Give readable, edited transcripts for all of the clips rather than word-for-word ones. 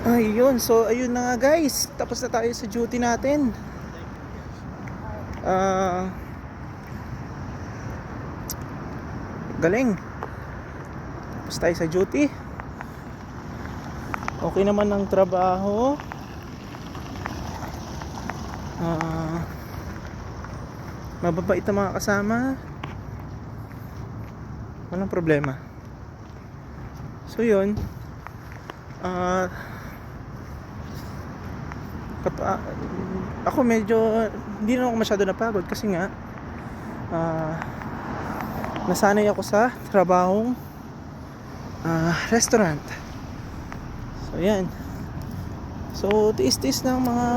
Ayun, so ayun na nga guys, tapos na tayo sa duty natin. Ah, galing. Tapos tayo sa duty. Okay naman ang trabaho. Mababait ang mga kasama. Walang problema. So yun. Ako medyo hindi na ako masyado napagod kasi nga nasanay ako sa trabahong restaurant. So yan. So tiis-tiis ng mga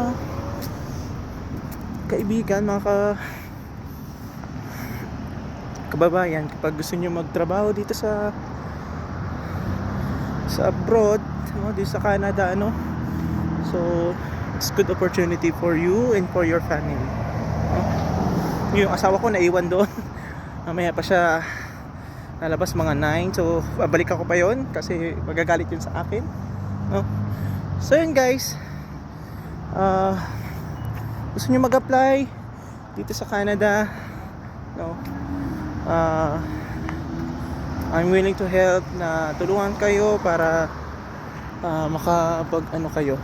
kaibigan, mga kababayan, kapag gusto nyo magtrabaho dito sa abroad, dito sa Canada, so it's good opportunity for you and for your family. Yung asawa ko naiwan doon. Mamaya pa siya lalabas mga 9, so babalik ako pa yon kasi magagalit yun sa akin. So yun guys, gusto nyo mag-apply dito sa Canada, I'm willing to help na tulungan kayo para makapag kayo,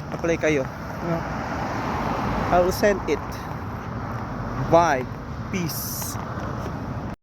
apply kayo. I will send it. Bye. Peace.